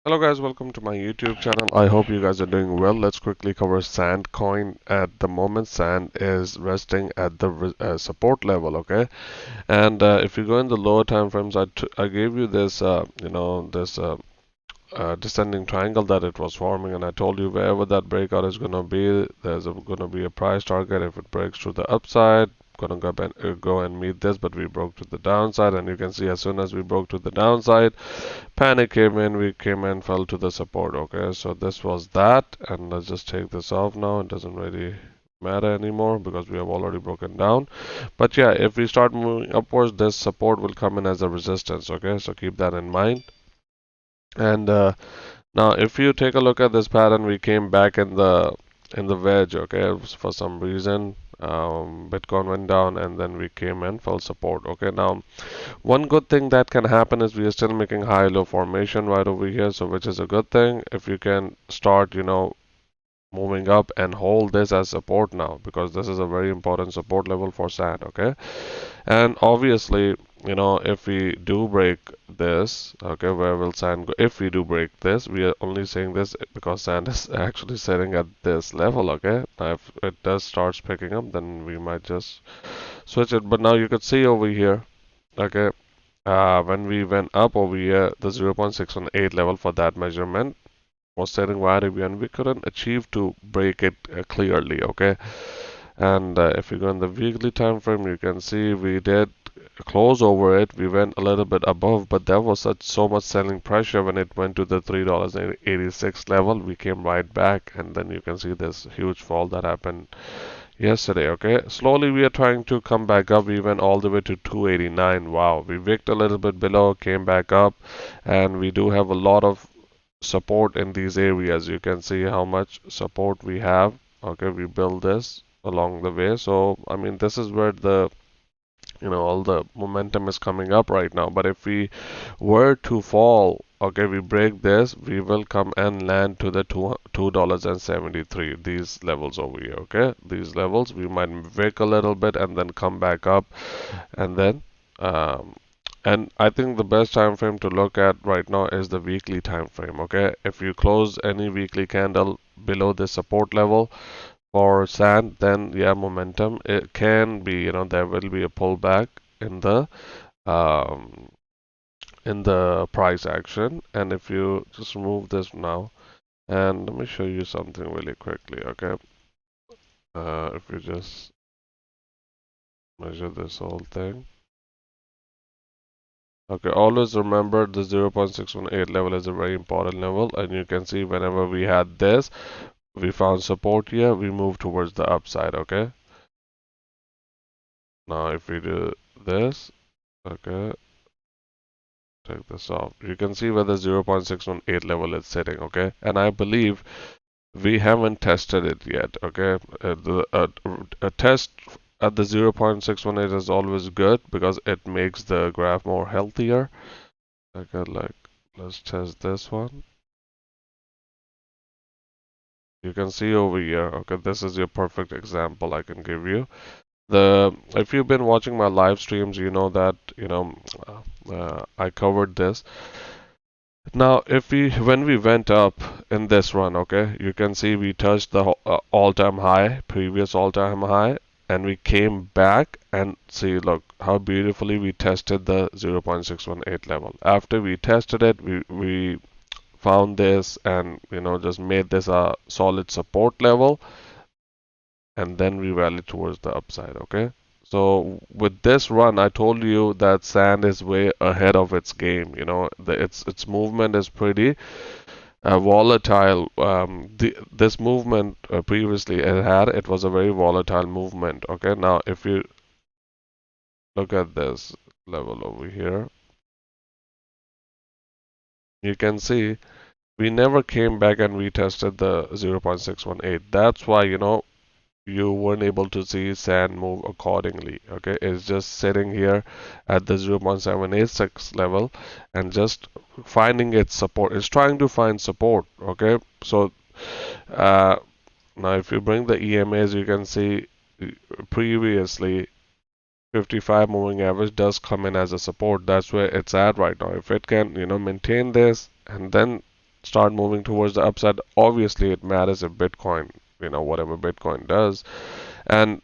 Hello guys, welcome to my YouTube channel. I hope you guys are doing well. Let's quickly cover Sandcoin. At the moment, Sand is resting at the support level, okay? And if you go in the lower time frames, I gave you this, this descending triangle that it was forming, and I told you wherever that breakout is going to be, there's going to be a price target. If it breaks to the upside, gonna go and meet this, but we broke to the downside, and you can see as soon as we broke to the downside, panic came in, we came and fell to the support. Okay, so this was that, and let's just take this off now. It doesn't really matter anymore because we have already broken down. But yeah, if we start moving upwards, this support will come in as a resistance. Okay, so keep that in mind. And now if you take a look at this pattern, we came back in the wedge. Okay, for some reason Bitcoin went down and then we came and fell support. Okay, now one good thing that can happen is we are still making high-low formation right over here, so which is a good thing. If you can start, moving up and hold this as support now, because this is a very important support level for sand, okay? And obviously, if we do break this, okay, where will sand go? If we do break this, we are only saying this because sand is actually sitting at this level, okay? Now, if it does starts picking up, then we might just switch it. But now you could see over here, okay, when we went up over here, the 0.618 level for that measurement was setting right away, and we couldn't achieve to break it clearly, okay? And if you go in the weekly time frame, you can see we did close over it. We went a little bit above, but there was so much selling pressure when it went to the $3.86 level. We came right back, and then you can see this huge fall that happened yesterday. Okay, slowly we are trying to come back up. We went all the way to 289. Wow, we wicked a little bit below, came back up, and we do have a lot of support in these areas. You can see how much support we have. Okay, we build this along the way. So I mean, this is where the all the momentum is coming up right now. But if we were to fall, okay, we break this, we will come and land to the $2.73, these levels over here. Okay, these levels we might break a little bit and then come back up, and then um, and I think the best time frame to look at right now is the weekly time frame. Okay, if you close any weekly candle below the support level for sand, then yeah, momentum, it can be, there will be a pullback in the um, price action. And if you just remove this now, and let me show you something really quickly. Okay, if you just measure this whole thing. Okay, always remember the 0.618 level is a very important level, and you can see whenever we had this, we found support here, we move towards the upside. Okay, now if we do this, okay, take this off. You can see where the 0.618 level is sitting, okay? And I believe we haven't tested it yet, okay? A test at the 0.618 is always good because it makes the graph more healthier. Okay, like, let's test this one. You can see over here, okay, this is your perfect example I can give you. If you've been watching my live streams, you know that, I covered this. Now, if we when we went up in this run, okay, you can see we touched the all-time high, previous all-time high, and we came back and see, look how beautifully we tested the 0.618 level. After we tested it, we found this and just made this a solid support level, and then we rallied towards the upside, okay? So with this run, I told you that sand is way ahead of its game. Its movement is pretty volatile. This movement previously it was a very volatile movement. Okay, now if you look at this level over here, you can see we never came back and retested the 0.618. That's why, you weren't able to see sand move accordingly. Okay, it's just sitting here at the 0.786 level and just finding its support. It's trying to find support. Okay, so uh, now if you bring the EMAs, you can see previously 55 moving average does come in as a support. That's where it's at right now. If it can, maintain this and then start moving towards the upside, obviously it matters if Bitcoin, whatever Bitcoin does. And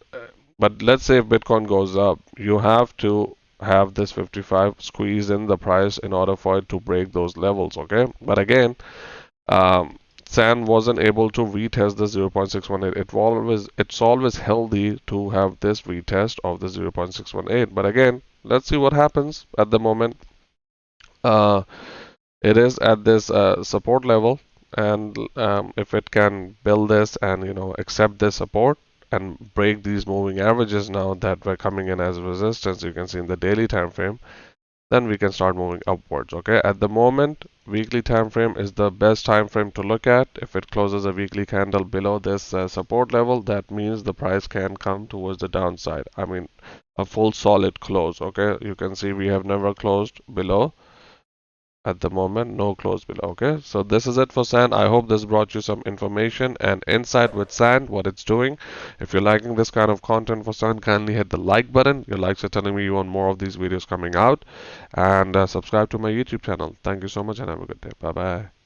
but let's say if Bitcoin goes up, you have to have this 55 squeeze in the price in order for it to break those levels, okay? But again, Sand wasn't able to retest the 0.618. It's always healthy to have this retest of the 0.618. But again, let's see what happens at the moment. Uh, it is at this support level, and if it can build this and accept this support and break these moving averages now that were coming in as resistance, you can see in the daily time frame, then we can start moving upwards. Okay, at the moment, weekly time frame is the best time frame to look at. If it closes a weekly candle below this support level, that means the price can come towards the downside. I mean, a full solid close. Okay, you can see we have never closed below. At the moment, no close below. Okay, so this is it for Sand. I hope this brought you some information and insight with Sand, what it's doing. If you're liking this kind of content for Sand, kindly hit the like button. Your likes are telling me you want more of these videos coming out. And subscribe to my YouTube channel. Thank you so much and have a good day. Bye bye.